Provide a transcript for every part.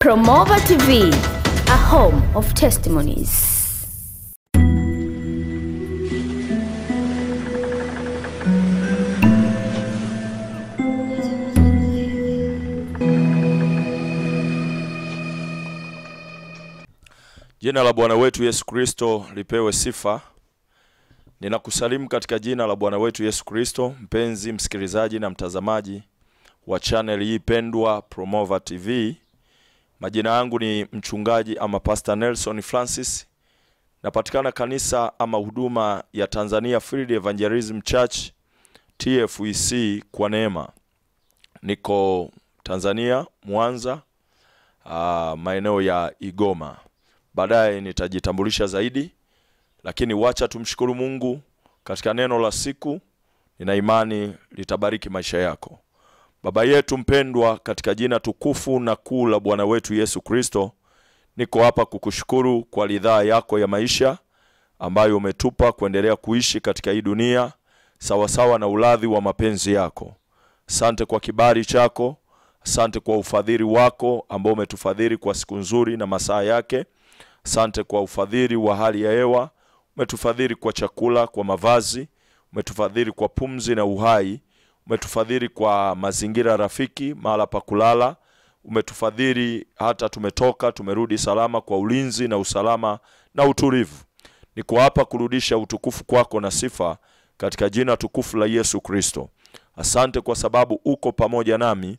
Promova TV, a home of testimonies. Jina la Bwana wetu Yesu Kristo lipewe sifa. Ninakusalimu katika jina la Bwana wetu Yesu Kristo, mpenzi msikilizaji na mtazamaji wa channel hii pendwa Promova TV. Majina yangu ni mchungaji ama Pastor Nelson Francis. Napatikana kanisa ama huduma ya Tanzania Field Evangelism Church TFEC kwa neema. Niko Tanzania, Mwanza, maeneo ya Igoma. Baadaye nitajitambulisha zaidi, lakini wacha tumshukuru Mungu katika neno la siku. Nina imani litabariki maisha yako. Baba yetu mpendwa, katika jina tukufu na kuu la Bwana wetu Yesu Kristo, niko hapa kukushukuru kwa ridhaa yako ya maisha ambayo umetupa kuendelea kuishi katika hii dunia sawa sawa na uladhi wa mapenzi yako. Asante kwa kibali chako, asante kwa ufadhili wako ambao umetufadhili kwa siku nzuri na masaa yake. Asante kwa ufadhili wa hali ya hewa, umetufadhili kwa chakula, kwa mavazi, umetufadhili kwa pumzi na uhai, umetufadhili kwa mazingira rafiki, mahala pa kulala, umetufadhili hata tumetoka, tumerudi salama kwa ulinzi na usalama na utulivu. Niko hapa kurudisha utukufu kwako na sifa katika jina tukufu la Yesu Kristo. Asante kwa sababu uko pamoja nami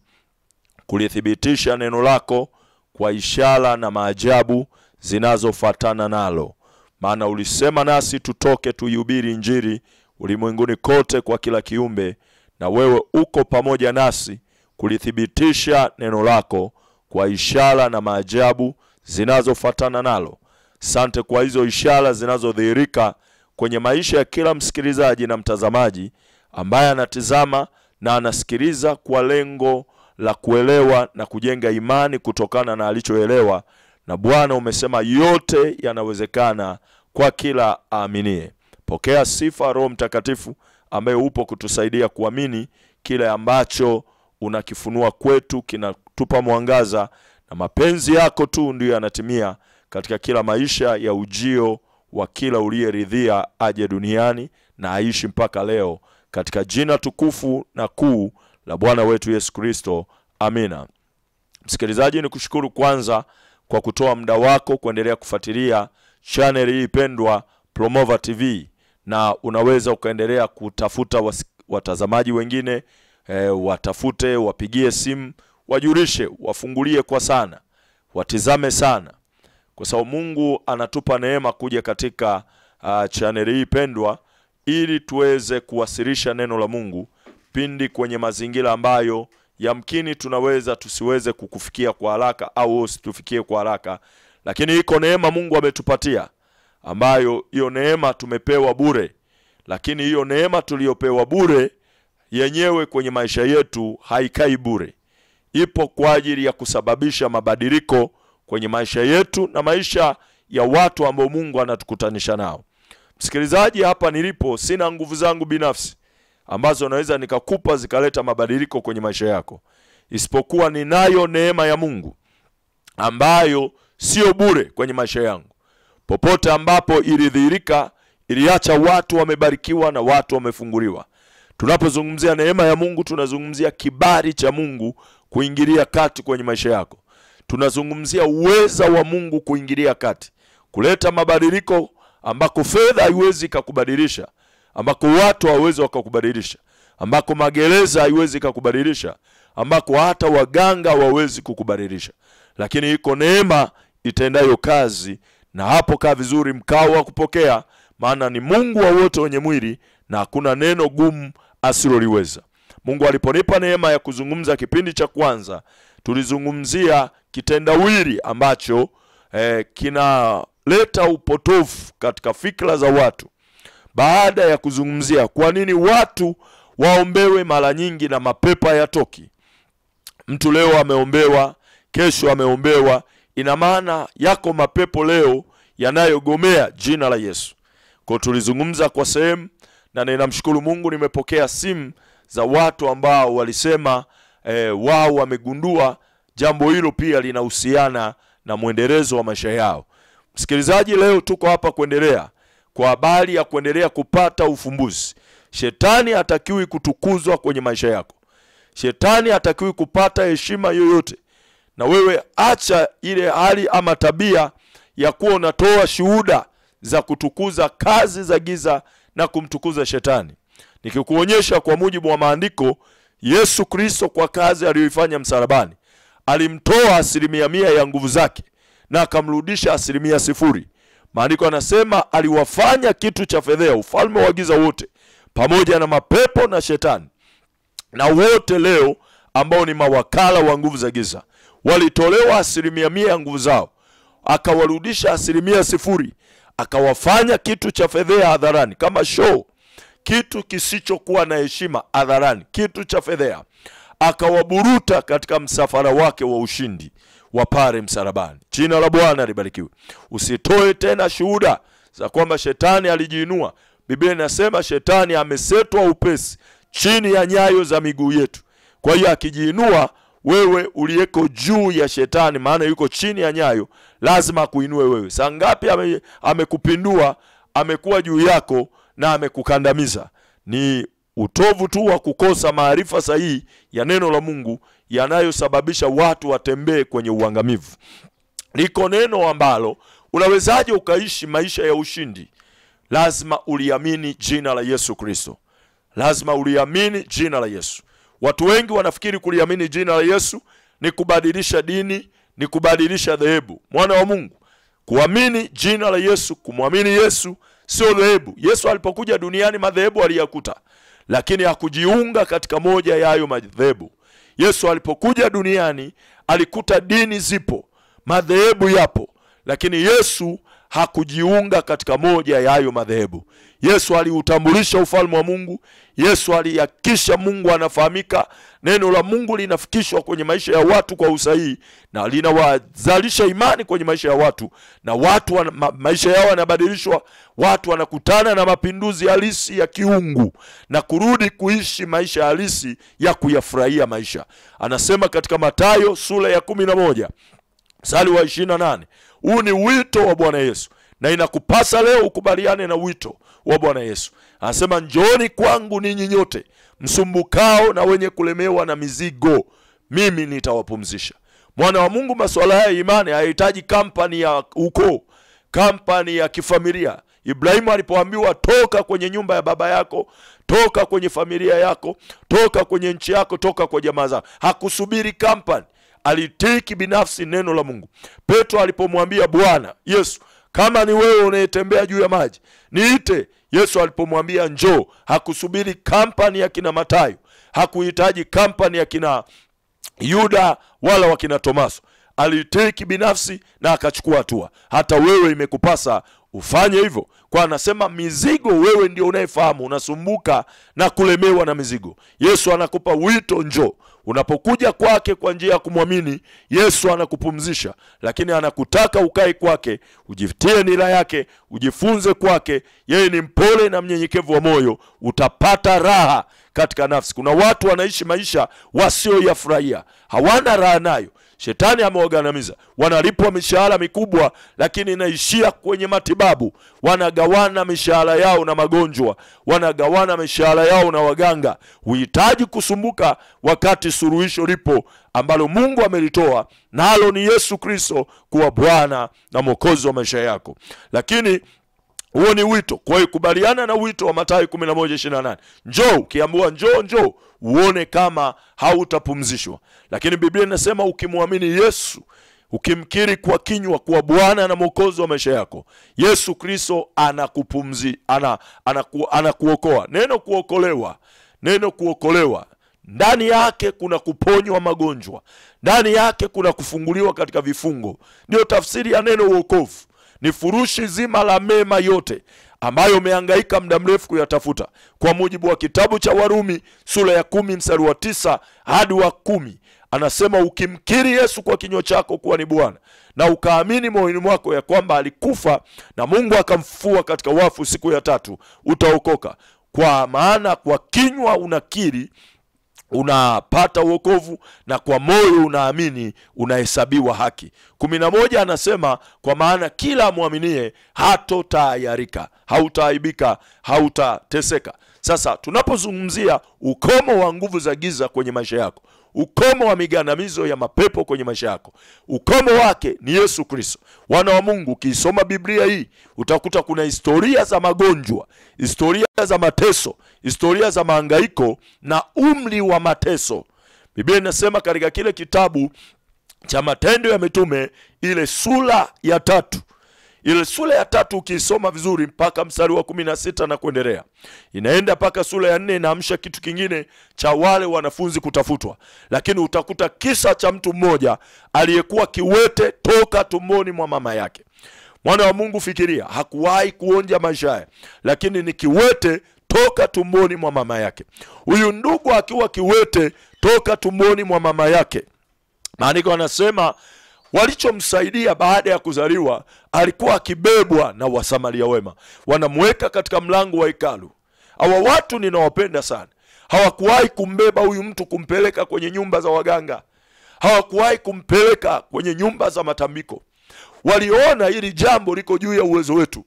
kulithibitisha neno lako kwa ishara na maajabu zinazofuatana nalo. Maana ulisema nasi tutoke tuihubiri injili ulimwenguni kote kwa kila kiumbe, na wewe uko pamoja nasi kulithibitisha neno lako kwa ishara na maajabu zinazofuatana nalo. Asante kwa hizo ishara zinazodhihirika kwenye maisha ya kila msikilizaji na mtazamaji ambaye anatizama na anasikiliza kwa lengo la kuelewa na kujenga imani kutokana na alichoelewa. Na Bwana umesema yote yanawezekana kwa kila aaminie. Pokea sifa Roho Mtakatifu ambaye upo kutusaidia kuamini kile ambacho unakifunua kwetu, kinatupa mwangaza, na mapenzi yako tu ndio yanatimia katika kila maisha ya ujio wa kila uliyeridhia aje duniani na aishi mpaka leo, katika jina tukufu na kuu la Bwana wetu Yesu Kristo. Amina. Msikilizaji, nikushukuru kwanza kwa kutoa muda wako kuendelea kufuatilia channel hii pendwa Promova TV, na unaweza ukaendelea kutafuta watazamaji wengine, watafute, wapigie simu, wajulishe, wafungulie kwa sana, watizame sana, kwa sababu Mungu anatupa neema kuja katika channel hii pendwa ili tuweze kuwasilisha neno la Mungu pindi kwenye mazingira ambayo yamkini tunaweza tusiweze kukufikia kwa haraka au usitufikie kwa haraka. Lakini iko neema Mungu ametupatia ambayo hiyo neema tumepewa bure. Lakini hiyo neema tuliyopewa bure yenyewe kwenye maisha yetu haikai bure. Ipo kwa ajili ya kusababisha mabadiliko kwenye maisha yetu na maisha ya watu ambao Mungu anatukutanisha nao. Msikilizaji, hapa nilipo sina nguvu zangu binafsi ambazo naweza nikakupa zikaleta mabadiliko kwenye maisha yako, isipokuwa ninayo neema ya Mungu ambayo sio bure kwenye maisha yangu. Popote ambapo ilidhihirika, iliacha watu wamebarikiwa na watu wamefunguliwa. Tunapozungumzia neema ya Mungu, tunazungumzia kibali cha Mungu kuingilia kati kwenye maisha yako. Tunazungumzia uweza wa Mungu kuingilia kati, kuleta mabadiliko ambako fedha haiwezi kukubadilisha, ambako watu hawawezi wakakubadilisha, ambako magereza haiwezi kukubadilisha, ambako hata waganga hawawezi kukubadilisha. Lakini iko neema itendayo kazi, na hapo kaa vizuri mkao wa kupokea, maana ni Mungu wa wote wenye mwili na hakuna neno gumu asiloliweza. Mungu aliponipa neema ya kuzungumza kipindi cha kwanza, tulizungumzia kitendawili ambacho kinaleta upotofu katika fikra za watu. Baada ya kuzungumzia kwa nini watu waombewe mara nyingi na mapepo hayatoki. Mtu leo ameombewa, kesho ameombewa, ina maana yako mapepo leo yanayogomea jina la Yesu. Kwa tulizungumza kwa sehemu, na ninamshukuru Mungu nimepokea simu za watu ambao walisema wao wamegundua jambo hilo pia linahusiana na mwendelezo wa maisha yao. Msikilizaji, leo tuko hapa kuendelea kwa habari ya kuendelea kupata ufumbuzi. Shetani hatakiwi kutukuzwa kwenye maisha yako. Shetani hatakiwi kupata heshima yoyote. Na wewe acha ile hali ama tabia ya kuwa unatoa shuhuda za kutukuza kazi za giza na kumtukuza shetani. Nikikuonyesha kwa mujibu wa maandiko, Yesu Kristo kwa kazi aliyoifanya msalabani, alimtoa 100% ya nguvu zake na akamrudisha 0%. Maandiko yanasema aliwafanya kitu cha fedhea ufalme wa giza wote, pamoja na mapepo na shetani. Na wote leo ambao ni mawakala wa nguvu za giza walitolewa 100% ya nguvu zao, akawarudisha 0%. Akawafanya kitu cha fedhea hadharani, kama show, kitu kisichokuwa na heshima hadharani, kitu cha fedhea. Akawaburuta katika msafara wake wa ushindi wa pale msalabani. Jina la Bwana libarikiwe. Usitoe tena shuhuda za kwamba shetani alijiinua. Biblia inasema shetani amesetwa upesi chini ya nyayo za miguu yetu. Kwa hiyo akijiinua, wewe uliyeko juu ya shetani, maana yuko chini ya nyayo, lazima kuinue wewe. Saa ngapi amekupindua, amekuwa juu yako na amekukandamiza? Ni utovu tu wa kukosa maarifa sahihi ya neno la Mungu yanayosababisha watu watembee kwenye uangamivu. Liko neno ambalo unawezaje ukaishi maisha ya ushindi? Lazima uliamini jina la Yesu Kristo. Lazima uliamini jina la Yesu. Watu wengi wanafikiri kuliamini jina la Yesu ni kubadilisha dini, ni kubadilisha dhehebu. Mwana wa Mungu, kuamini jina la Yesu, kumwamini Yesu sio dhehebu. Yesu alipokuja duniani madhehebu aliyakuta, lakini hakujiunga katika moja ya hayo madhehebu. Yesu alipokuja duniani alikuta dini zipo, madhehebu yapo, lakini Yesu hakujiunga katika moja ya hayo madhehebu. Yesu aliutambulisha ufalme wa Mungu. Yesu alihakikisha Mungu anafahamika. Neno la Mungu linafikishwa kwenye maisha ya watu kwa usahihi, na linawazalisha imani kwenye maisha ya watu, na watu maisha yao yanabadilishwa. Watu wanakutana na mapinduzi halisi ya kiungu na kurudi kuishi maisha halisi ya kuyafurahia maisha. Anasema katika Mathayo sura ya 11 mstari wa 28, huu ni wito wa Bwana Yesu, na inakupasa leo ukubaliane na wito wa Bwana Yesu. Anasema, njooni kwangu ninyi nyote msumbukao na wenye kulemewa na mizigo, mimi nitawapumzisha. Mwana wa Mungu, masuala haya imani hayahitaji kampani ya ukoo, kampani ya kifamilia. Ibrahimu alipoambiwa toka kwenye nyumba ya baba yako, toka kwenye familia yako, toka kwenye nchi yako, toka kwa jamaa zako, hakusubiri kampani. Alitiki binafsi neno la Mungu. Petro alipomwambia Bwana Yesu, kama ni wewe unayetembea juu ya maji, niite. Yesu alipomwambia njoo, hakusubiri kampani ya kina Mathayo, hakuhitaji kampani ya kina Yuda wala wa kina Tomaso. Alitiki binafsi na akachukua hatua. Hata wewe imekupasa ufanye hivyo. Kwa anasema mizigo, wewe ndio unayefahamu unasumbuka na kulemewa na mizigo. Yesu anakupa wito, njoo. Unapokuja kwake kwa njia ya kumwamini, Yesu anakupumzisha, lakini anakutaka ukae kwake, ujifutie nira yake, ujifunze kwake. Yeye ni mpole na mnyenyekevu wa moyo, utapata raha katika nafsi. Kuna watu wanaishi maisha wasioyafurahia, hawana raha nayo. Shetani amewagandamiza. Wanalipwa mishahara mikubwa, lakini inaishia kwenye matibabu. Wanagawana mishahara yao na magonjwa, wanagawana mishahara yao na waganga. Uhitaji kusumbuka wakati suluhisho lipo ambalo Mungu amelitoa, nalo ni Yesu Kristo kuwa Bwana na Mwokozi wa maisha yako. Lakini huo ni wito. Kwa hiyo kubaliana na wito wa Mathayo 11:28. Njoo, ukiambiwa njoo, uone kama hautapumzishwa. Lakini Biblia inasema ukimwamini Yesu, ukimkiri kwa kinywa kuwa Bwana na Mwokozi wa maisha yako, Yesu Kristo anakuokoa. Neno kuokolewa, ndani yake kuna kuponywa magonjwa, ndani yake kuna kufunguliwa katika vifungo. Ndio tafsiri ya neno wokovu. Ni furushi zima la mema yote ambayo umehangaika muda mrefu kuyatafuta. Kwa mujibu wa kitabu cha Warumi sura ya 10 mstari wa 9 hadi wa 10, anasema ukimkiri Yesu kwa kinywa chako kuwa ni Bwana na ukaamini moyoni mwako ya kwamba alikufa na Mungu akamfufua katika wafu siku ya tatu, utaokoka. Kwa maana kwa kinywa unakiri unapata wokovu, na kwa moyo unaamini unahesabiwa haki. 11 anasema kwa maana kila muaminie hatotahayarika, hautaaibika, hautateseka. Sasa tunapozungumzia ukomo wa nguvu za giza kwenye maisha yako, ukomo wa migandamizo ya mapepo kwenye maisha yako, ukomo wake ni Yesu Kristo. Wana wa Mungu, ukisoma Biblia hii utakuta kuna historia za magonjwa, historia za mateso, historia za mahangaiko na umri wa mateso. Biblia inasema katika kile kitabu cha Matendo ya Mitume ile sura ya 3. Ile sura ya 3 ukisoma vizuri mpaka mstari wa 16 na kuendelea, inaenda mpaka sura ya 4, inaamsha kitu kingine cha wale wanafunzi kutafutwa. Lakini utakuta kisa cha mtu mmoja aliyekuwa kiwete toka tumboni mwa mama yake. Mwana wa Mungu, fikiria, hakuwahi kuonja maisha haya, lakini ni kiwete toka tumboni mwa mama yake. Huyu ndugu akiwa kiwete toka tumboni mwa mama yake, maandiko yanasema walichomsaidia baada ya kuzaliwa, alikuwa akibebwa na Wasamaria wema, wanamweka katika mlango wa hekalu. Hawa watu ninawapenda sana. Hawakuwahi kumbeba huyu mtu kumpeleka kwenye nyumba za waganga, hawakuwahi kumpeleka kwenye nyumba za matambiko. Waliona hili jambo liko juu ya uwezo wetu,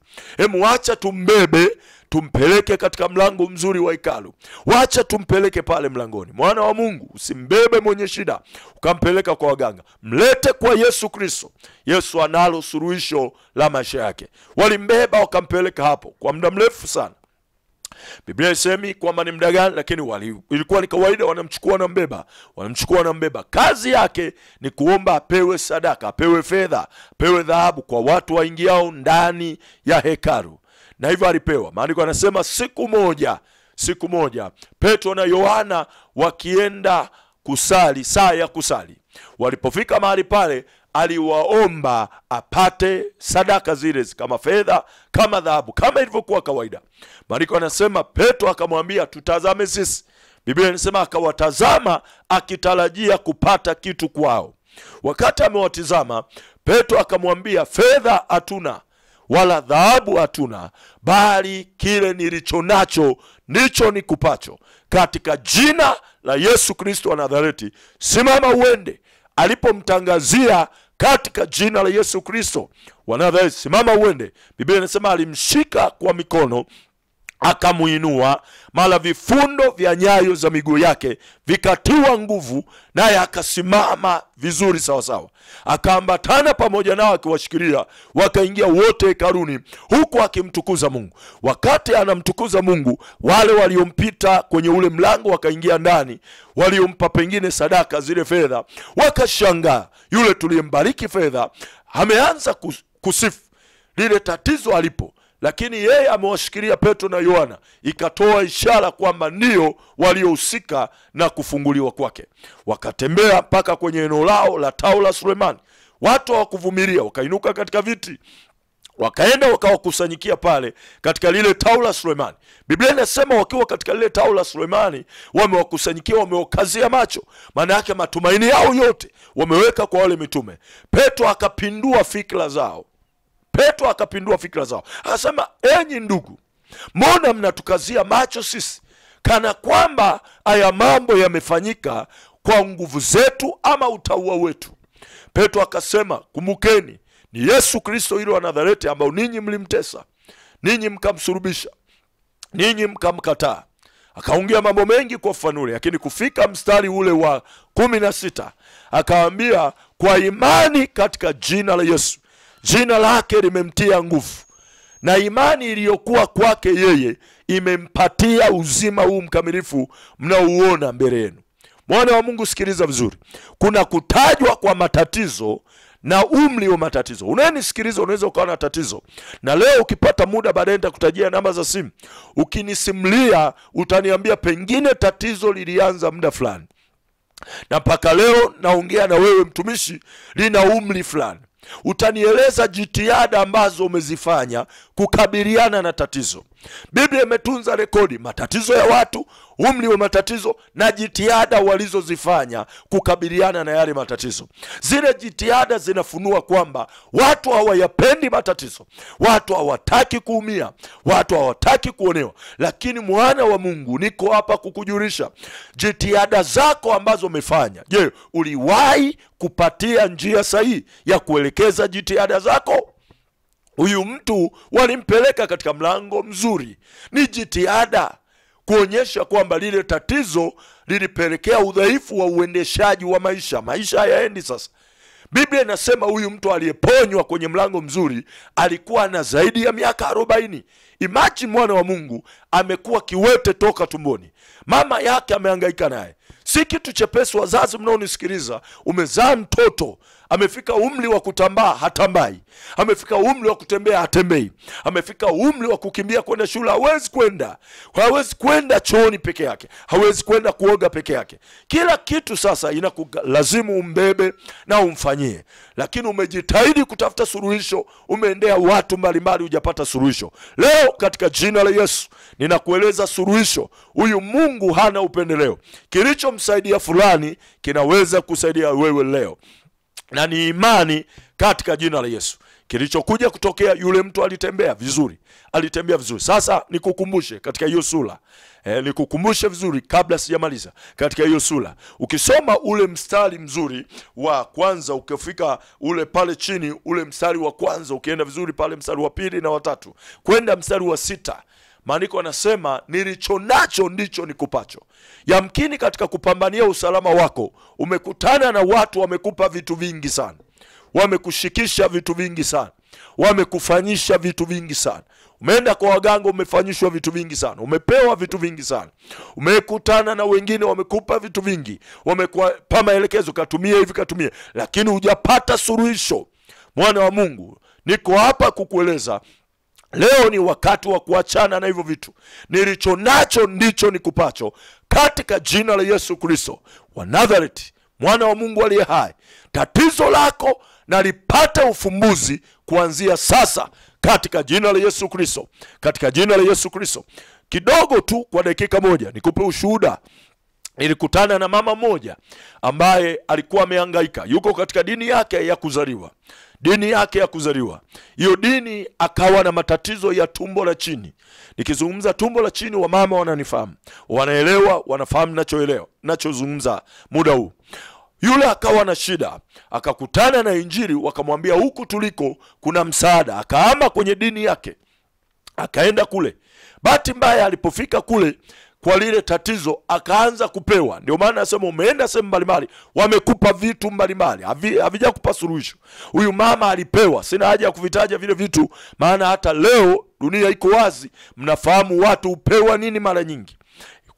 acha tumbebe tumpeleke katika mlango mzuri wa hekalu, wacha tumpeleke pale mlangoni. Mwana wa Mungu, usimbebe mwenye shida ukampeleka kwa waganga, mlete kwa Yesu Kristo. Yesu analo suluhisho la maisha yake. Walimbeba wakampeleka hapo kwa muda mrefu sana. Biblia isemi kwamba ni muda gani, lakini ilikuwa ni kawaida, wanamchukua na mbeba. Kazi yake ni kuomba apewe sadaka, apewe fedha, apewe dhahabu kwa watu waingiao ndani ya hekalu. Na hivyo alipewa. Maandiko yanasema siku moja Petro na Yohana wakienda kusali, saa ya kusali, walipofika mahali pale, aliwaomba apate sadaka zile, kama fedha, kama dhahabu, kama ilivyokuwa kawaida. Maandiko yanasema Petro akamwambia, tutazame sisi. Biblia inasema akawatazama akitarajia kupata kitu kwao. Wakati amewatizama, Petro akamwambia, fedha hatuna wala dhahabu hatuna, bali kile nilicho nacho ndicho nikupacho. Katika jina la Yesu Kristo wa Nazareti, simama uende. Alipomtangazia katika jina la Yesu Kristo wa Nazareti, simama uende, Biblia inasema alimshika kwa mikono, akamuinua, mara vifundo vya nyayo za miguu yake vikatiwa nguvu, naye akasimama vizuri sawa sawa. Akaambatana pamoja nao akiwashikilia, wakaingia wote hekaluni, huku akimtukuza Mungu. Wakati anamtukuza Mungu, wale waliompita kwenye ule mlango wakaingia ndani, waliompa pengine sadaka zile fedha, wakashangaa, yule tuliyembariki fedha ameanza kusifu. Lile tatizo alipo, lakini yeye amewashikilia Petro na Yohana, ikatoa ishara kwamba ndio waliohusika na kufunguliwa kwake. Wakatembea mpaka kwenye eneo lao la Tao la Sulemani. Watu hawakuvumilia, wakainuka katika viti, wakaenda wakawakusanyikia pale katika lile Tao la Sulemani. Biblia inasema wakiwa katika lile Tao la Sulemani, wamewakusanyikia, wamewakazia macho, maana yake matumaini yao yote wameweka kwa wale mitume. Petro akapindua fikra zao. Akasema, enyi ndugu, mbona mnatukazia macho sisi, kana kwamba haya mambo yamefanyika kwa nguvu zetu ama utaua wetu? Petro akasema, kumbukeni, ni Yesu Kristo yule wa Nazareti, ambao ninyi mlimtesa, ninyi mkamsulubisha, ninyi mkamkataa. Akaongea mambo mengi kwa ufafanuzi, lakini kufika mstari ule wa 16 akawaambia, kwa imani katika jina la Yesu, jina lake limemtia nguvu, na imani iliyokuwa kwake yeye imempatia uzima huu mkamilifu mnaouona mbele yenu. Mwana wa Mungu, sikiliza vizuri. Kuna kutajwa kwa matatizo na umri wa matatizo. Unayenisikiliza unaweza ukawa na tatizo, na leo ukipata muda baadaye nitakutajia namba za simu. Ukinisimulia utaniambia pengine tatizo lilianza muda fulani, na mpaka leo naongea na wewe mtumishi lina umri fulani. Utanieleza jitihada ambazo umezifanya kukabiliana na tatizo. Biblia imetunza rekodi matatizo ya watu, umri wa matatizo na jitihada walizozifanya kukabiliana na yale matatizo. Zile jitihada zinafunua kwamba watu hawayapendi matatizo, watu hawataki kuumia, watu hawataki kuonewa. Lakini mwana wa Mungu, niko hapa kukujulisha jitihada zako ambazo umefanya. Je, uliwahi kupatia njia sahihi ya kuelekeza jitihada zako? Huyu mtu walimpeleka katika mlango mzuri. Ni jitihada kuonyesha kwamba lile tatizo lilipelekea udhaifu wa uendeshaji wa maisha. Maisha hayaendi sasa. Biblia inasema huyu mtu aliyeponywa kwenye mlango mzuri alikuwa na zaidi ya miaka 40. Imagine mwana wa Mungu amekuwa kiwete toka tumboni. Mama yake amehangaika naye. Si kitu chepesi wazazi mnaonisikiliza, umezaa mtoto, amefika umri wa kutambaa hatambai, amefika umri wa kutembea hatembei, amefika umri wa kukimbia kwenda shule hawezi kwenda chooni peke yake, hawezi kwenda kuoga peke yake. Kila kitu sasa inakulazimu umbebe na umfanyie. Lakini umejitahidi kutafuta suluhisho, umeendea watu mbalimbali hujapata suluhisho. Leo katika jina la Yesu ninakueleza suluhisho. Huyu Mungu hana upendeleo. Kilichomsaidia fulani kinaweza kusaidia wewe leo. Na ni imani katika jina la Yesu. Kilichokuja kutokea, yule mtu alitembea vizuri. Sasa nikukumbushe katika hiyo sura. Nikukumbushe vizuri kabla sijamaliza. Katika hiyo sura, ukisoma ule mstari mzuri wa kwanza, ukifika ule pale chini, ule mstari wa kwanza, ukienda vizuri pale mstari wa pili na wa tatu, kwenda mstari wa 6, maandiko yanasema nilichonacho ndicho nikupacho. Yamkini katika kupambania usalama wako umekutana na watu wamekupa vitu vingi sana, wamekushikisha vitu vingi sana, wamekufanyisha vitu vingi sana. Umeenda kwa waganga, umefanyishwa vitu vingi sana, umepewa vitu vingi sana. Umekutana na wengine wamekupa vitu vingi, wamekupa maelekezo, katumie hivi katumie, lakini hujapata suluhisho. Mwana wa Mungu, niko hapa kukueleza leo ni wakati wa kuachana na hivyo vitu. Nilichonacho ndicho nikupacho, katika jina la Yesu Kristo wa Nazareti, mwana wa Mungu aliye hai. Tatizo lako na lipate ufumbuzi kuanzia sasa katika jina la Yesu Kristo. Katika jina la Yesu Kristo. Kidogo tu kwa dakika moja nikupe ushuhuda. Nilikutana na mama moja ambaye alikuwa amehangaika, yuko katika dini yake ya kuzaliwa. Hiyo dini akawa na matatizo ya tumbo la chini. Nikizungumza tumbo la chini, wa mama wananifahamu, wanaelewa, wanafahamu nachozungumza muda huu. Yule akawa na shida, akakutana na Injili, wakamwambia huku tuliko kuna msaada. Akahama kwenye dini yake, akaenda kule. Bahati mbaya alipofika kule, kwa lile tatizo akaanza kupewa. Ndio maana nasema umeenda sehemu mbalimbali, wamekupa vitu mbalimbali, havijakupa suluhisho. Huyu mama alipewa, sina haja ya kuvitaja vile vitu, maana hata leo dunia iko wazi, mnafahamu watu upewa nini mara nyingi,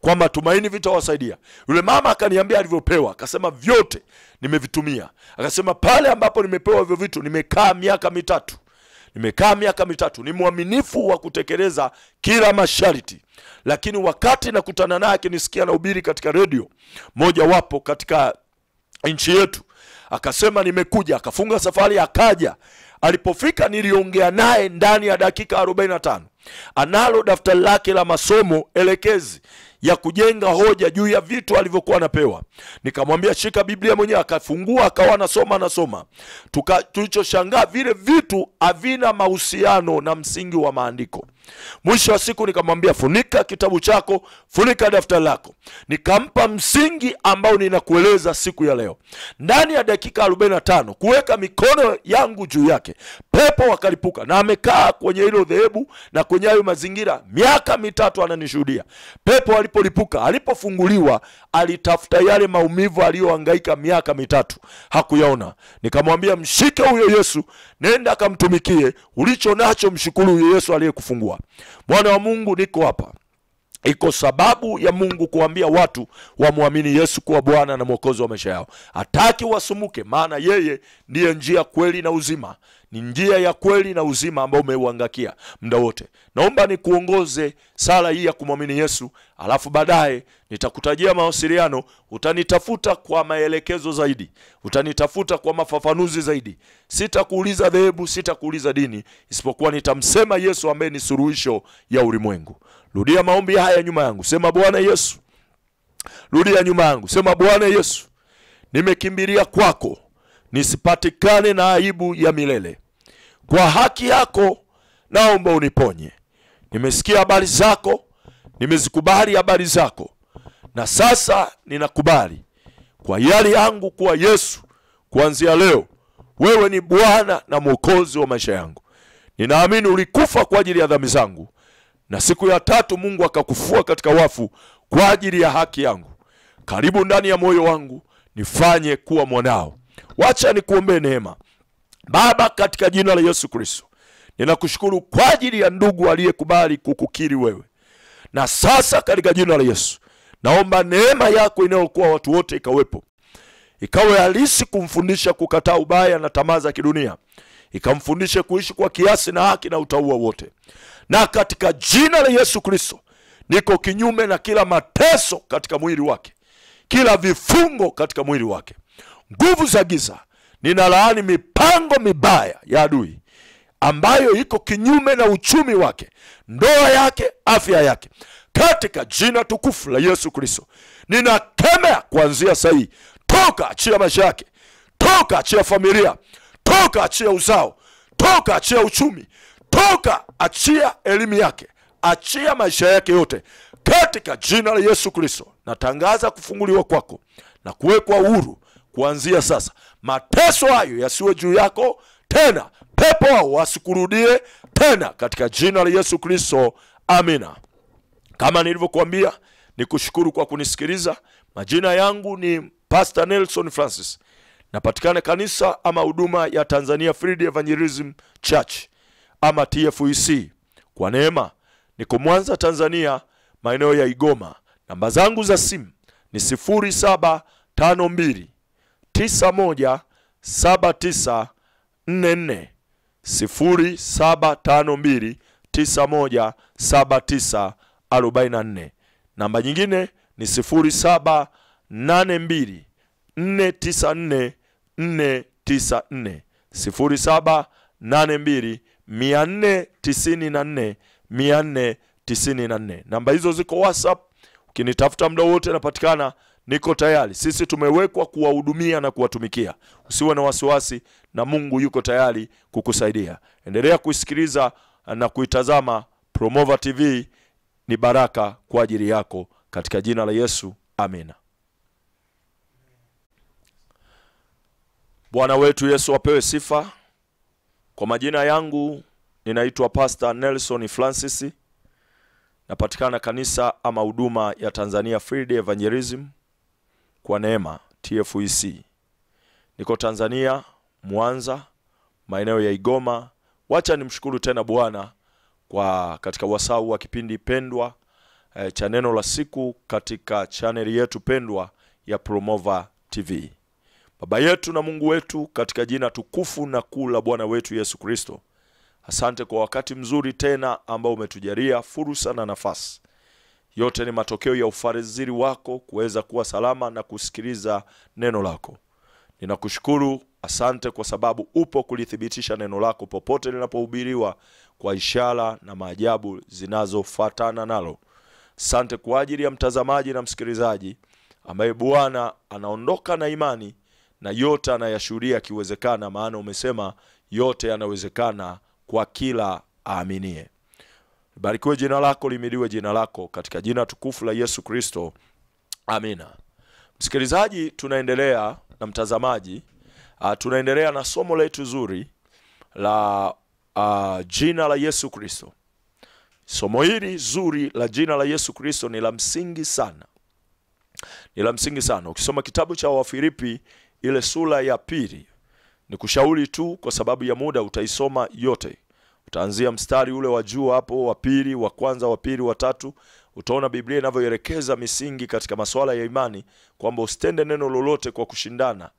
kwa matumaini vitawasaidia. Yule mama akaniambia alivyopewa, akasema vyote nimevitumia. Akasema pale ambapo nimepewa hivyo vitu nimekaa miaka mitatu. Ni mwaminifu wa kutekeleza kila masharti. Lakini wakati nakutana naye akinisikia na ubiri katika radio moja wapo katika nchi yetu, akasema nimekuja, akafunga safari akaja. Alipofika niliongea naye ndani ya dakika 45. Analo daftari lake la masomo elekezi ya kujenga hoja juu ya vitu alivyokuwa anapewa. Nikamwambia shika Biblia mwenyewe, akafungua akawa anasoma. Tulichoshangaa vile vitu havina mahusiano na msingi wa maandiko. Mwisho wa siku nikamwambia funika kitabu chako, funika daftari lako. Nikampa msingi ambao ninakueleza siku ya leo. Ndani ya dakika 45 kuweka mikono yangu juu yake, pepo wakalipuka, na amekaa kwenye hilo dhehebu na kwenye hayo mazingira miaka 3 ananishuhudia. Pepo alipolipuka, alipofunguliwa, alitafuta yale maumivu aliyohangaika miaka 3, hakuyaona. Nikamwambia mshike huyo Yesu, nenda akamtumikie, ulicho nacho mshukuru huyo Yesu aliyekufungua. Mwana wa Mungu, niko hapa. Iko sababu ya Mungu kuambia watu wamuamini Yesu kuwa Bwana na Mwokozi wa maisha yao. Hataki wasumuke, maana yeye ndiye njia, kweli na uzima. ni njia ya kweli na uzima ambao umeuhangakia muda wote. Naomba nikuongoze sala hii ya kumwamini Yesu, alafu baadaye nitakutajia mawasiliano. Utanitafuta kwa maelekezo zaidi, utanitafuta kwa mafafanuzi zaidi. Sitakuuliza dhehebu, sitakuuliza dini, isipokuwa nitamsema Yesu ambaye ni suluhisho ya ulimwengu. Rudia maombi haya nyuma yangu. Sema, Bwana Yesu. Rudia nyuma yangu. Sema, Bwana Yesu, nimekimbilia kwako, nisipatikane na aibu ya milele. Kwa haki yako naomba uniponye. Nimesikia habari zako, nimezikubali habari zako, na sasa ninakubali kwa yale yangu kuwa Yesu, kuanzia leo wewe ni Bwana na Mwokozi wa maisha yangu. Ninaamini ulikufa kwa ajili ya dhambi zangu, na siku ya tatu Mungu akakufua katika wafu kwa ajili ya haki yangu. Karibu ndani ya moyo wangu, nifanye kuwa mwanao. Wacha nikuombe neema. Baba, katika jina la Yesu Kristo, ninakushukuru kwa ajili ya ndugu aliyekubali kukukiri wewe. Na sasa katika jina la Yesu, naomba neema yako inayokuwa watu wote ikawepo. Ikawe halisi kumfundisha kukataa ubaya na tamaa za kidunia. Ikamfundishe kuishi kwa kiasi na haki na utauwa wote. Na katika jina la Yesu Kristo, niko kinyume na kila mateso katika mwili wake, kila vifungo katika mwili wake, nguvu za giza. Ninalaani mipango mibaya ya adui ambayo iko kinyume na uchumi wake, ndoa yake, afya yake. Katika jina tukufu la Yesu Kristo, ninakemea kuanzia sasa. Toka, achia maisha yake. Toka, achia familia. Toka, achia uzao. Toka, achia uchumi. Toka, achia elimu yake. Achia maisha yake yote. Katika jina la Yesu Kristo, natangaza kufunguliwa kwako na kuwekwa huru kuanzia sasa. Mateso hayo yasiwe juu yako tena. Pepo hao wasikurudie tena, katika jina la Yesu Kristo. Amina. Kama nilivyokuambia, nikushukuru kwa kunisikiliza. Majina yangu ni Pastor Nelson Francis. Napatikana kanisa ama huduma ya Tanzania Free Evangelism Church ama TFEC. Kwa neema niko Mwanza, Tanzania, maeneo ya Igoma. Namba zangu za simu ni 0752 91 7944, 0752 91 7944. Namba nyingine ni 0782 494 494, 0782 494 494. Namba hizo ziko WhatsApp. Ukinitafuta muda wote napatikana, niko tayari. Sisi tumewekwa kuwahudumia na kuwatumikia. Usiwe na wasiwasi, na Mungu yuko tayari kukusaidia. Endelea kusikiliza na kuitazama Promover TV. Ni baraka kwa ajili yako katika jina la Yesu. Amina. Bwana wetu Yesu apewe sifa. Kwa majina yangu ninaitwa Pastor Nelson Francis. Napatikana kanisa ama huduma ya Tanzania Free Evangelism kwa neema TFEC. Niko Tanzania, Mwanza, maeneo ya Igoma. Wacha nimshukuru tena Bwana kwa katika wasau wa kipindi pendwa cha neno la siku katika channel yetu pendwa ya Promover TV. Baba yetu na Mungu wetu, katika jina tukufu na kuu la Bwana wetu Yesu Kristo, asante kwa wakati mzuri tena ambao umetujalia fursa na nafasi. Yote ni matokeo ya ufadhili wako kuweza kuwa salama na kusikiliza neno lako. Ninakushukuru, asante kwa sababu upo kulithibitisha neno lako popote linapohubiriwa kwa ishara na maajabu zinazofuatana nalo. Asante kwa ajili ya mtazamaji na msikilizaji ambaye Bwana anaondoka na imani na yote anayashuhudia kiwezekana, maana umesema yote yanawezekana kwa kila aaminie. Barikiwe jina lako, limidiwe jina lako, katika jina tukufu la Yesu Kristo. Amina. Msikilizaji, tunaendelea na mtazamaji, tunaendelea na somo letu zuri la jina la Yesu Kristo. Somo hili zuri la jina la Yesu Kristo ni la msingi sana. Ni la msingi sana. Ukisoma kitabu cha Wafilipi ile sura ya 2, nikushauri tu kwa sababu ya muda utaisoma yote. Utaanzia mstari ule wa juu hapo, wa 2, wa kwanza, wa 2, wa 3. Utaona Biblia inavyoelekeza misingi katika masuala ya imani, kwamba usitende neno lolote kwa kushindana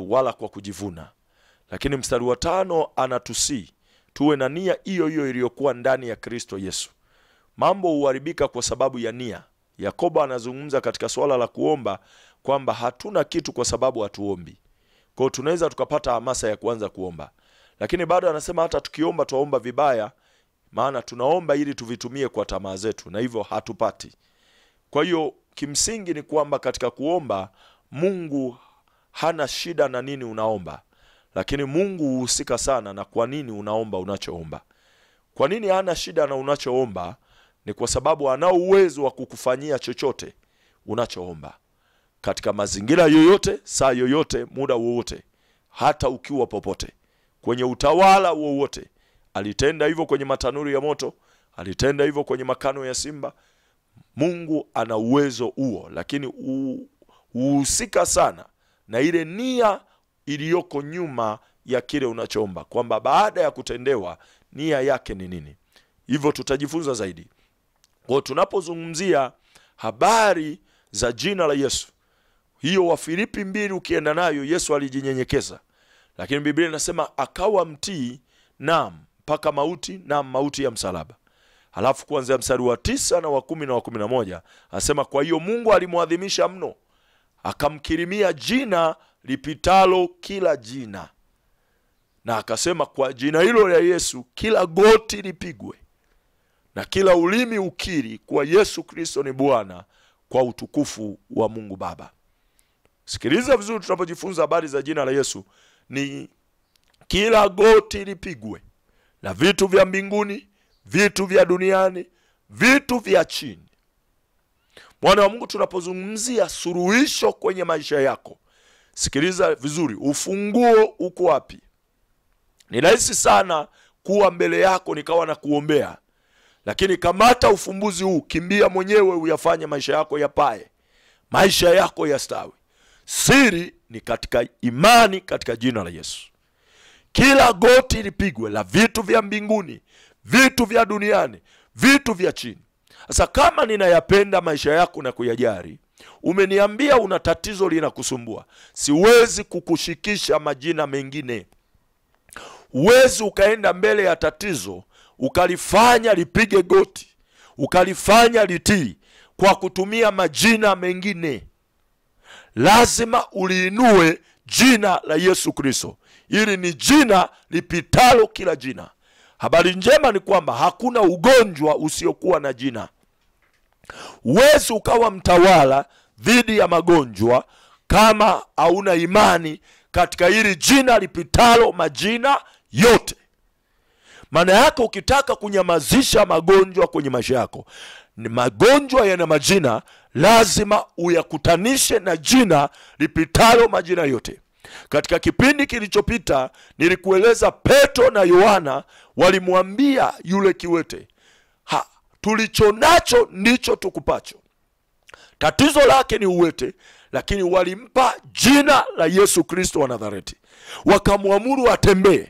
wala kwa kujivuna, Lakini mstari wa 5 anatusii tuwe na nia hiyo hiyo iliyokuwa ndani ya Kristo Yesu. Mambo huharibika kwa sababu ya nia. Yakobo anazungumza katika swala la kuomba kwamba hatuna kitu kwa sababu hatuombi. Kwa hiyo tunaweza tukapata hamasa ya kuanza kuomba. Lakini bado anasema hata tukiomba tuomba vibaya, maana tunaomba ili tuvitumie kwa tamaa zetu na hivyo hatupati. Kwa hiyo kimsingi ni kwamba katika kuomba Mungu hana shida na nini unaomba. Lakini Mungu huhusika sana na kwa nini unaomba unachoomba. Kwa nini hana shida na unachoomba? Ni kwa sababu ana uwezo wa kukufanyia chochote unachoomba. Katika mazingira yoyote, saa yoyote, muda wowote, hata ukiwa popote, kwenye utawala wowote. Alitenda hivyo kwenye matanuri ya moto, alitenda hivyo kwenye makano ya simba. Mungu ana uwezo huo, lakini uhusika sana na ile nia iliyoko nyuma ya kile unachoomba, kwamba baada ya kutendewa nia yake ni nini. Hivyo tutajifunza zaidi. Kwa tunapozungumzia habari za jina la Yesu, hiyo Wafilipi 2 ukienda nayo, Yesu alijinyenyekeza. Lakini Biblia inasema akawa mtii, naam, mpaka mauti, naam, mauti ya msalaba. Halafu kuanzia mstari wa 9 na wa 10 na wa 11 anasema kwa hiyo Mungu alimwadhimisha mno, akamkirimia jina lipitalo kila jina. Na akasema kwa jina hilo la Yesu kila goti lipigwe na kila ulimi ukiri kwa Yesu Kristo ni Bwana, kwa utukufu wa Mungu Baba. Sikiliza vizuri tunapojifunza habari za jina la Yesu, ni kila goti lipigwe, na vitu vya mbinguni, vitu vya duniani, vitu vya chini. Mwana wa Mungu, tunapozungumzia suluhisho kwenye maisha yako, sikiliza vizuri, ufunguo uko wapi? Ni rahisi sana kuwa mbele yako nikawa na kuombea, lakini kamata ufumbuzi huu, kimbia mwenyewe uyafanye maisha yako yapae, maisha yako yastawi. Siri ni katika imani katika jina la Yesu. Kila goti lipigwe, la vitu vya mbinguni, vitu vya duniani, vitu vya chini. Sasa kama ninayapenda maisha yako na kuyajari, umeniambia una tatizo linakusumbua, siwezi kukushikisha majina mengine. Uwezi ukaenda mbele ya tatizo ukalifanya lipige goti, ukalifanya litii kwa kutumia majina mengine. Lazima uliinue jina la Yesu Kristo. Hili ni jina lipitalo kila jina. Habari njema ni kwamba hakuna ugonjwa usiokuwa na jina. Uwezi ukawa mtawala dhidi ya magonjwa kama hauna imani katika hili jina lipitalo majina yote. Maana yake ukitaka kunyamazisha magonjwa kwenye maisha yako, ni magonjwa yana majina, lazima uyakutanishe na jina lipitalo majina yote. Katika kipindi kilichopita nilikueleza Petro na Yohana walimwambia yule kiwete, tulichonacho ndicho tukupacho. Tatizo lake ni uwete, lakini walimpa jina la Yesu Kristo wa Nazareti, wakamwamuru atembee.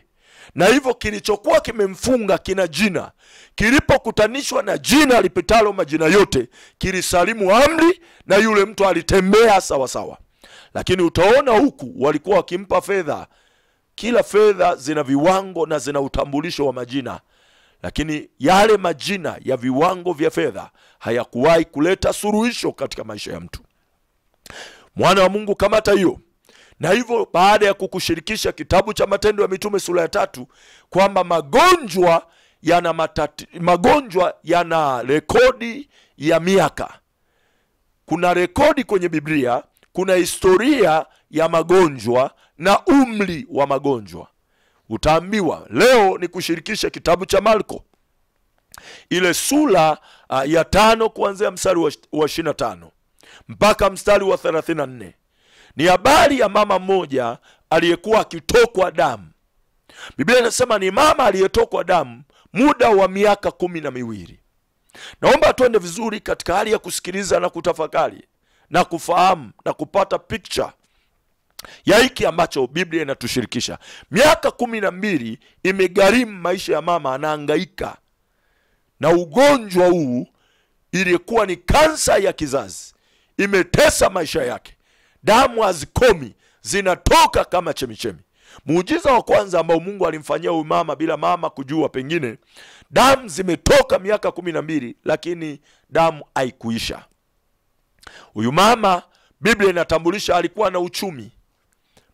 Na hivyo kilichokuwa kimemfunga kina jina, kilipokutanishwa na jina lipitalo majina yote, kilisalimu amri na yule mtu alitembea sawa sawa. Lakini utaona huku walikuwa wakimpa fedha. Kila fedha zina viwango na zina utambulisho wa majina, lakini yale majina ya viwango vya fedha hayakuwahi kuleta suluhisho katika maisha ya mtu. Mwana wa Mungu, kamata hiyo. Na hivyo baada ya kukushirikisha kitabu cha Matendo ya Mitume sura ya 3 kwamba magonjwa yana rekodi ya miaka. Kuna rekodi kwenye Biblia, kuna historia ya magonjwa na umri wa magonjwa. Utaambiwa leo ni kushirikisha kitabu cha Marko, ile sura ya 5 kuanzia mstari wa 25 mpaka mstari wa 34. Ni habari ya mama mmoja aliyekuwa akitokwa damu. Biblia inasema ni mama aliyetokwa damu muda wa miaka 12. Naomba tuende vizuri katika hali ya kusikiliza na kutafakari na kufahamu na kupata picture ya hiki ambacho Biblia inatushirikisha. Miaka 12 imegharimu maisha ya mama, anahangaika na ugonjwa huu. Ilikuwa ni kansa ya kizazi, imetesa maisha yake. Damu hazikomi, zinatoka kama chemichemi. Muujiza wa kwanza ambao Mungu alimfanyia huyu mama bila mama kujua, pengine damu zimetoka miaka 12 lakini damu haikuisha. Huyu mama Biblia inatambulisha alikuwa na uchumi.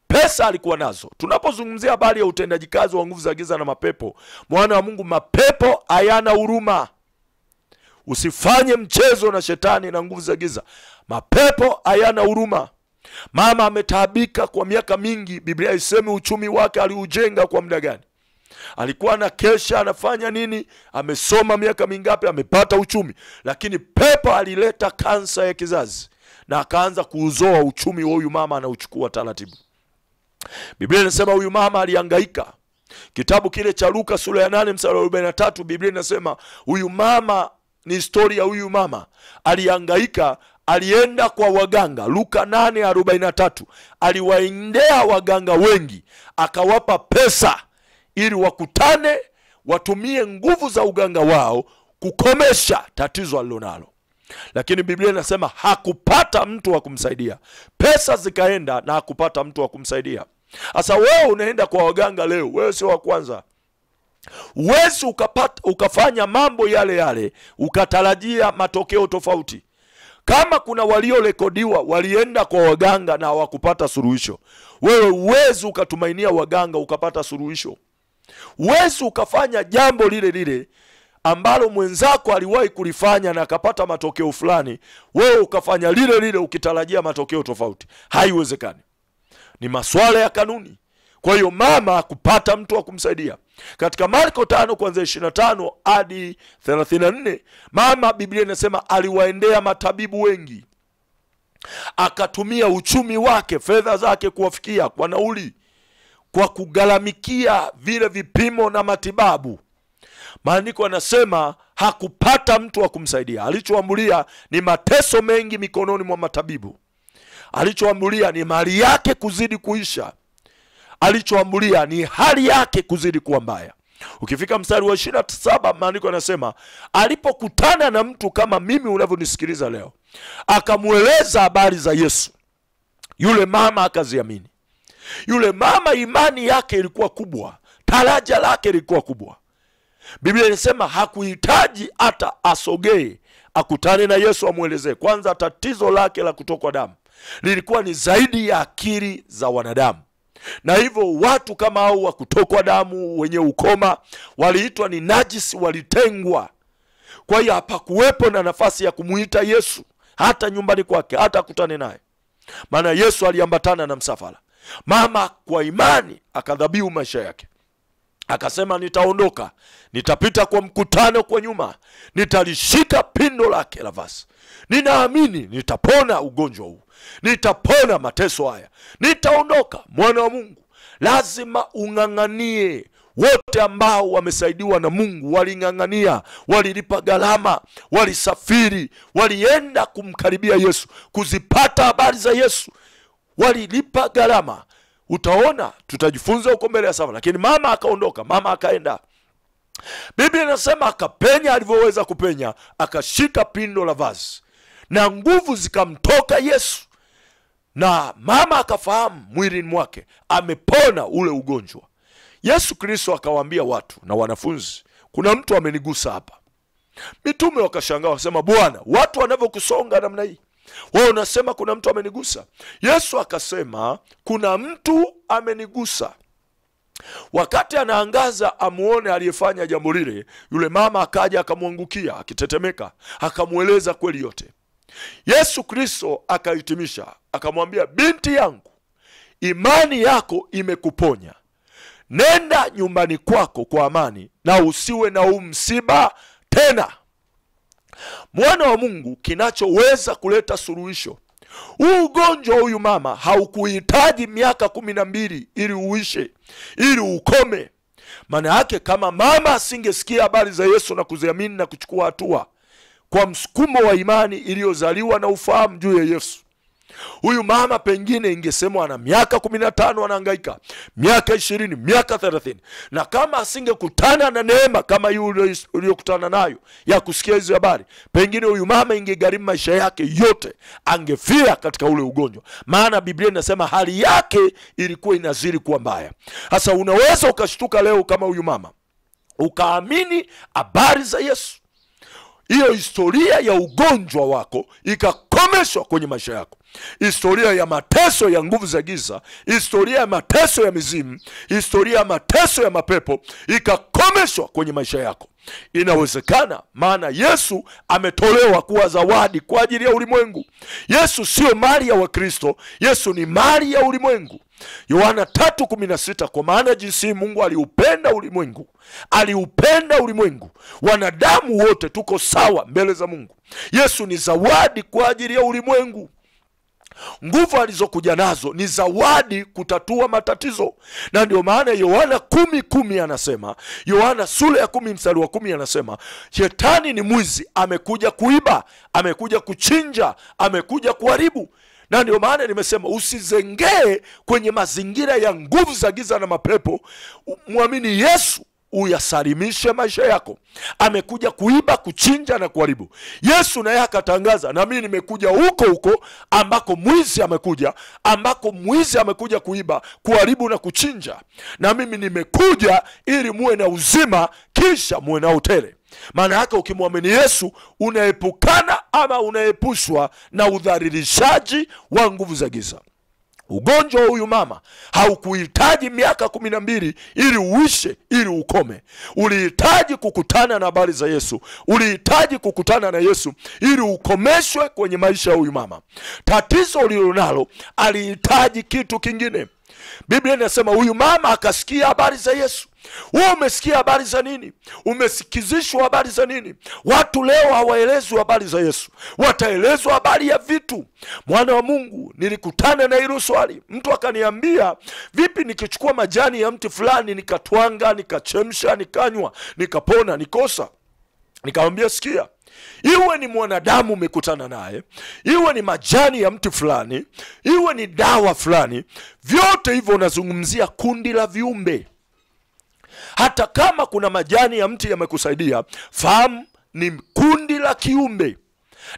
Pesa alikuwa nazo. Tunapozungumzia habari ya utendaji kazi wa nguvu za giza na mapepo, mwana wa Mungu, mapepo hayana huruma. Usifanye mchezo na shetani na nguvu za giza. Mapepo hayana huruma. Mama ametaabika kwa miaka mingi. Biblia isemi uchumi wake aliujenga kwa muda gani? Alikuwa na kesha, anafanya nini? Amesoma miaka mingapi? Amepata uchumi. Lakini pepo alileta kansa ya kizazi na akaanza kuuzoa uchumi wa huyu mama, anauchukua taratibu. Biblia inasema huyu mama alihangaika. Kitabu kile cha Luka sura ya 8 mstari wa 43, Biblia inasema huyu mama, ni historia huyu mama alihangaika, alienda kwa waganga. Luka 8:43, aliwaendea waganga wengi, akawapa pesa ili wakutane, watumie nguvu za uganga wao kukomesha tatizo alilonalo. Lakini Biblia inasema hakupata mtu wa kumsaidia. Pesa zikaenda na hakupata mtu wa kumsaidia. Sasa wewe unaenda kwa waganga leo, wewe sio wa kwanza. Uwezi ukafanya mambo yale yale ukatarajia matokeo tofauti. Kama kuna waliorekodiwa walienda kwa waganga na hawakupata suluhisho, wewe uwezi ukatumainia waganga ukapata suluhisho. Uwezi ukafanya jambo lile lile ambalo mwenzako aliwahi kulifanya na akapata matokeo fulani, wewe ukafanya lile lile ukitarajia matokeo tofauti. Haiwezekani. Ni masuala ya kanuni. Kwa hiyo mama kupata mtu wa kumsaidia. Katika Marko 5 kuanzia 25 hadi 34, mama, Biblia inasema aliwaendea matabibu wengi. Akatumia uchumi wake, fedha zake kuwafikia kwa nauli, kwa kugalamikia vile vipimo na matibabu. Maandiko yanasema hakupata mtu wa kumsaidia. Alichoambulia ni mateso mengi mikononi mwa matabibu. Alichoambulia ni mali yake kuzidi kuisha. Alichoambulia ni hali yake kuzidi kuwa mbaya. Ukifika mstari wa 27, maandiko yanasema alipokutana na mtu kama mimi unavyonisikiliza leo, akamueleza habari za Yesu, yule mama akaziamini. Yule mama imani yake ilikuwa kubwa, taraja lake ilikuwa kubwa. Biblia inasema hakuhitaji hata asogee akutane na Yesu amuelezee. Kwanza tatizo lake la kutokwa damu lilikuwa ni zaidi ya akili za wanadamu. Na hivyo watu kama hao wa kutokwa damu, wenye ukoma, waliitwa ni najisi, walitengwa. Kwa hiyo hapakuwepo na nafasi ya kumuita Yesu hata nyumbani kwake, hata kutane naye. Maana Yesu aliambatana na msafara. Mama kwa imani akadhabihu maisha yake. Akasema nitaondoka, nitapita kwa mkutano kwa nyuma, nitalishika pindo lake la vazi. Ninaamini nitapona ugonjwa huu, nitapona mateso haya, nitaondoka. Mwana wa Mungu, lazima unganganie. Wote ambao wamesaidiwa na Mungu walingangania, walilipa gharama, walisafiri, walienda kumkaribia Yesu, kuzipata habari za Yesu, walilipa gharama. Utaona, tutajifunza huko mbele ya safari. Lakini mama akaondoka, mama akaenda. Biblia inasema akapenya alivyoweza kupenya, akashika pindo la vazi na nguvu zikamtoka Yesu. Na mama akafahamu mwilini mwake amepona ule ugonjwa. Yesu Kristo akawaambia watu na wanafunzi, kuna mtu amenigusa hapa. Mitume wakashangaa, wakasema, Bwana, watu wanavyokusonga namna hii, wao unasema kuna mtu amenigusa? Yesu akasema kuna mtu amenigusa. Wakati anaangaza amuone aliyefanya jambo lile, yule mama akaja akamwangukia akitetemeka, akamueleza kweli yote. Yesu Kristo akahitimisha akamwambia, binti yangu, imani yako imekuponya. Nenda nyumbani kwako kwa amani na usiwe na msiba tena. Mwana wa Mungu, kinachoweza kuleta suluhisho. Huu ugonjwa huyu mama haukuhitaji miaka 12 ili uishe, ili ukome. Maana yake kama mama asingesikia habari za Yesu na kuziamini na kuchukua hatua kwa msukumo wa imani iliyozaliwa na ufahamu juu ya Yesu, Huyu mama pengine ingesemwa ana miaka 15 anahangaika, miaka 20, miaka 30. Na kama asingekutana na neema kama yule uliyokutana nayo ya kusikia hizo habari, pengine huyu mama ingegharimu maisha yake yote, angefia katika ule ugonjwa. Maana Biblia inasema hali yake ilikuwa inazidi kuwa mbaya. Sasa unaweza ukashtuka leo kama huyu mama, ukaamini habari za Yesu. Hiyo historia ya ugonjwa wako ikakomeshwa kwenye maisha yako. Historia ya mateso ya nguvu za giza, historia ya mateso ya mizimu, historia ya mateso ya mapepo ikakomeshwa kwenye maisha yako. Inawezekana, maana Yesu ametolewa kuwa zawadi kwa ajili ya ulimwengu. Yesu sio mali ya Wakristo, Yesu ni mali ya ulimwengu. Yohana 3:16, kwa maana jinsi Mungu aliupenda ulimwengu, aliupenda ulimwengu, wanadamu wote tuko sawa mbele za Mungu. Yesu ni zawadi kwa ajili ya ulimwengu. Nguvu alizokuja nazo ni zawadi kutatua matatizo. Na ndio maana Yohana 10:10 anasema, Yohana sura ya 10 mstari wa 10 anasema, shetani ni mwizi, amekuja kuiba, amekuja kuchinja, amekuja kuharibu. Na ndio maana nimesema usizengee kwenye mazingira ya nguvu za giza na mapepo. Muamini Yesu, uyasalimishe maisha yako. Amekuja kuiba, kuchinja na kuharibu. Yesu naye akatangaza, na mimi nimekuja huko huko ambako mwizi amekuja, ambako mwizi amekuja kuiba, kuharibu na kuchinja. Na mimi nimekuja ili muwe na uzima, kisha muwe na utele. Maana yake ukimwamini Yesu unaepukana ama unaepushwa na udhalilishaji wa nguvu za giza. Ugonjwa wa huyu mama haukuhitaji miaka 12 ili uishe, ili ukome. Ulihitaji kukutana na habari za Yesu. Ulihitaji kukutana na Yesu ili ukomeshwe kwenye maisha ya huyu mama. Tatizo ulilonalo alihitaji kitu kingine. Biblia inasema huyu mama akasikia habari za Yesu. Wewe umesikia habari za nini? Umesikizishwa habari za nini? Watu leo hawaelezwi habari za Yesu, wataelezwa habari ya vitu. Mwana wa Mungu, nilikutana na hilo swali. Mtu akaniambia, vipi nikichukua majani ya mti fulani nikatwanga, nikachemsha, nikanywa, nikapona, nikosa? Nikamwambia, sikia, iwe ni mwanadamu umekutana naye, iwe ni majani ya mti fulani, iwe ni dawa fulani, vyote hivyo unazungumzia kundi la viumbe. Hata kama kuna majani ya mti yamekusaidia, fahamu ni kundi la kiumbe.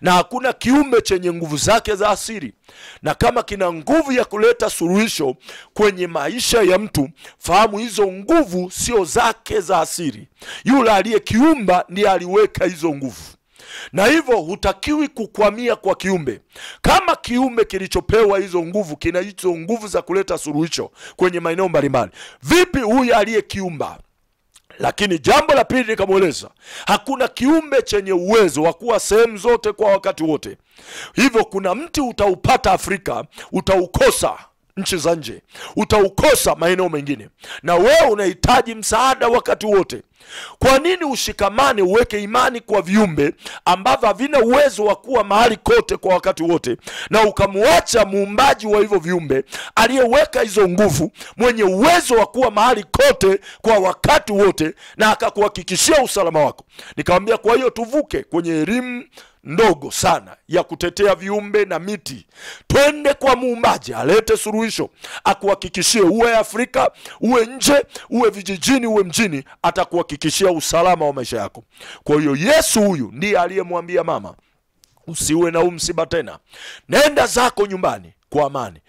Na hakuna kiumbe chenye nguvu zake za asili. Na kama kina nguvu ya kuleta suluhisho kwenye maisha ya mtu, fahamu hizo nguvu sio zake za asili. Yule aliyekiumba ndiye aliweka hizo nguvu. Na hivyo hutakiwi kukwamia kwa kiumbe. Kama kiumbe kilichopewa hizo nguvu kina hizo nguvu za kuleta suluhisho kwenye maeneo mbalimbali, vipi huyu aliyekiumba? Lakini jambo la pili nikamweleza, hakuna kiumbe chenye uwezo wa kuwa sehemu zote kwa wakati wote. Hivyo kuna mti utaupata Afrika, utaukosa nchi za nje, utaukosa maeneo mengine, na wewe unahitaji msaada wakati wote. Kwa nini ushikamane, uweke imani kwa viumbe ambavyo havina uwezo wa kuwa mahali kote kwa wakati wote, na ukamwacha muumbaji wa hivyo viumbe aliyeweka hizo nguvu, mwenye uwezo wa kuwa mahali kote kwa wakati wote, na akakuhakikishia usalama wako? Nikamwambia, kwa hiyo tuvuke kwenye elimu ndogo sana ya kutetea viumbe na miti, twende kwa muumbaji alete suluhisho, akuhakikishie, uwe Afrika, uwe nje, uwe vijijini, uwe mjini, atakuhakikishia usalama wa maisha yako. Kwa hiyo Yesu huyu ndiye aliyemwambia mama, usiwe na msiba tena, nenda zako nyumbani kwa amani,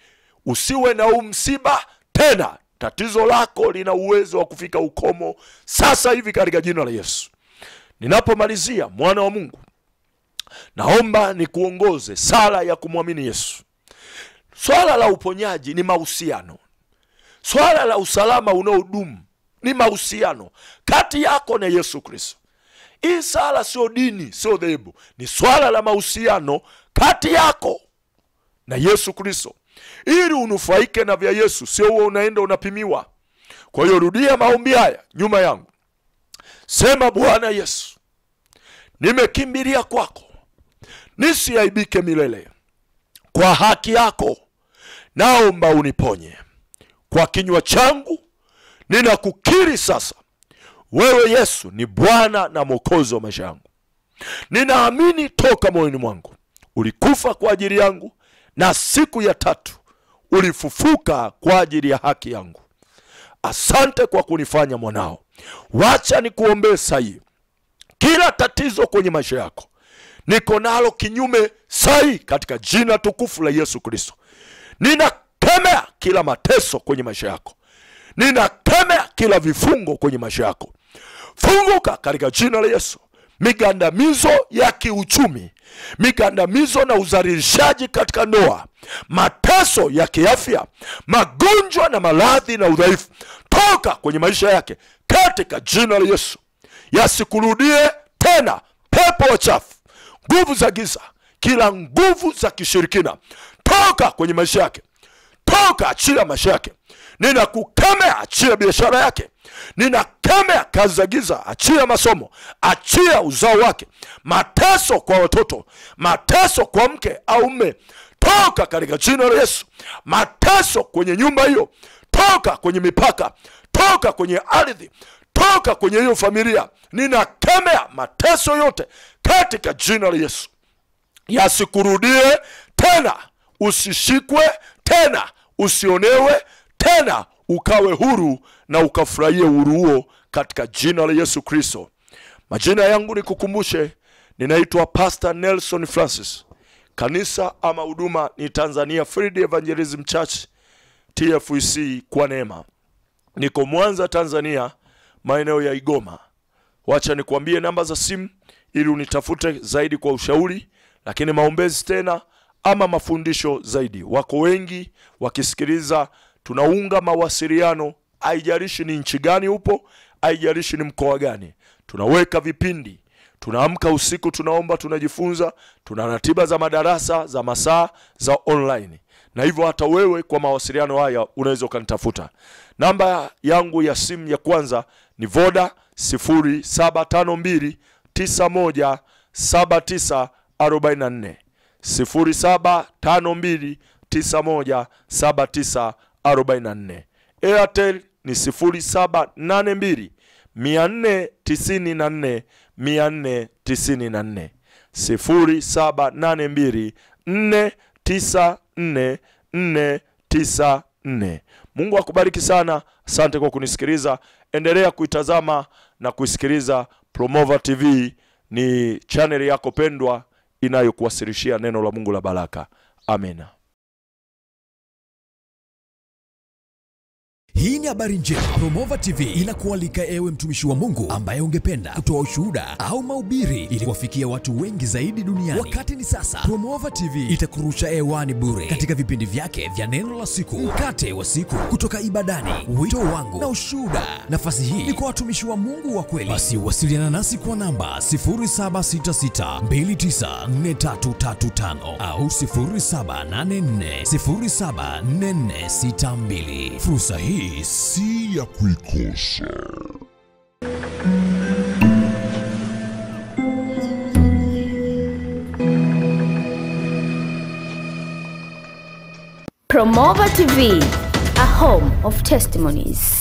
usiwe na msiba tena. Tatizo lako lina uwezo wa kufika ukomo sasa hivi katika jina la Yesu. Ninapomalizia, mwana wa Mungu, naomba nikuongoze sala ya kumwamini Yesu. Swala la uponyaji ni mahusiano. Swala la usalama unaodumu ni mahusiano kati yako na Yesu Kristo. Hii sala sio dini, sio dhehebu, ni swala la mahusiano kati yako na Yesu Kristo. Ili unufaike na vya Yesu, sio wewe unaenda unapimiwa. Kwa hiyo rudia maombi haya nyuma yangu. Sema, Bwana Yesu, nimekimbilia kwako, nisiaibike milele. Kwa haki yako naomba uniponye. Kwa kinywa changu ninakukiri sasa, wewe Yesu ni Bwana na Mwokozi wa maisha yangu. Ninaamini toka moyoni mwangu ulikufa kwa ajili yangu na siku ya tatu ulifufuka kwa ajili ya haki yangu. Asante kwa kunifanya mwanao. Wacha nikuombee sahi. Kila tatizo kwenye maisha yako niko nalo kinyume sahi katika jina tukufu la Yesu Kristo. Ninakemea kila mateso kwenye maisha yako. Ninakemea kila vifungo kwenye maisha yako. Funguka katika jina la Yesu. Migandamizo ya kiuchumi, migandamizo na uzalishaji katika ndoa, mateso ya kiafya, magonjwa na maradhi na udhaifu, toka kwenye maisha yake katika jina la Yesu. Yasikurudie tena pepo wachafu, nguvu za giza, kila nguvu za kishirikina, toka kwenye maisha yake. Toka, achia maisha yake. Ninakukemea, achia biashara yake. Ninakemea kazi za giza, achia masomo, achia uzao wake. Mateso kwa watoto, mateso kwa mke au mume, toka katika jina la Yesu. Mateso kwenye nyumba hiyo, toka kwenye mipaka, toka kwenye ardhi, toka kwenye hiyo familia. Ninakemea mateso yote katika jina la Yesu. Yasikurudie tena, usishikwe tena, usionewe tena, ukawe huru na ukafurahie uhuru huo katika jina la Yesu Kristo. Majina yangu nikukumbushe, ninaitwa Pastor Nelson Francis. Kanisa ama huduma ni Tanzania Free Evangelism Church TFC kwa neema. Niko Mwanza, Tanzania, maeneo ya Igoma. Wacha nikuambie namba za simu ili unitafute zaidi kwa ushauri, lakini maombezi tena ama mafundisho zaidi. Wako wengi wakisikiliza, tunaunga mawasiliano, haijalishi ni nchi gani upo, haijalishi ni mkoa gani. Tunaweka vipindi, tunaamka usiku, tunaomba, tunajifunza, tuna ratiba za madarasa za masaa za online. Na hivyo hata wewe kwa mawasiliano haya unaweza ukanitafuta. Namba yangu ya simu ya kwanza ni Voda 0752917944, 0752917944. Airtel ni 0782494494, 0782494494. Mungu akubariki sana. Asante kwa kunisikiliza. Endelea kuitazama na kuisikiliza Promova TV, ni channel yako pendwa inayokuwasilishia neno la Mungu la baraka. Amina. Hii ni habari njema. Promova TV inakualika ewe mtumishi wa Mungu ambaye ungependa kutoa ushuhuda au mahubiri ili kuwafikia watu wengi zaidi duniani. Wakati ni sasa. Promova TV itakurusha hewani bure katika vipindi vyake vya neno la siku, mkate wa siku, kutoka ibadani, wito wangu na ushuhuda. Nafasi hii ni kwa watumishi wa Mungu wa kweli. Basi wasiliana nasi kwa namba 0766294335 au 0784074462. Fursa hii si ya kuikosa. Promova TV, a home of testimonies.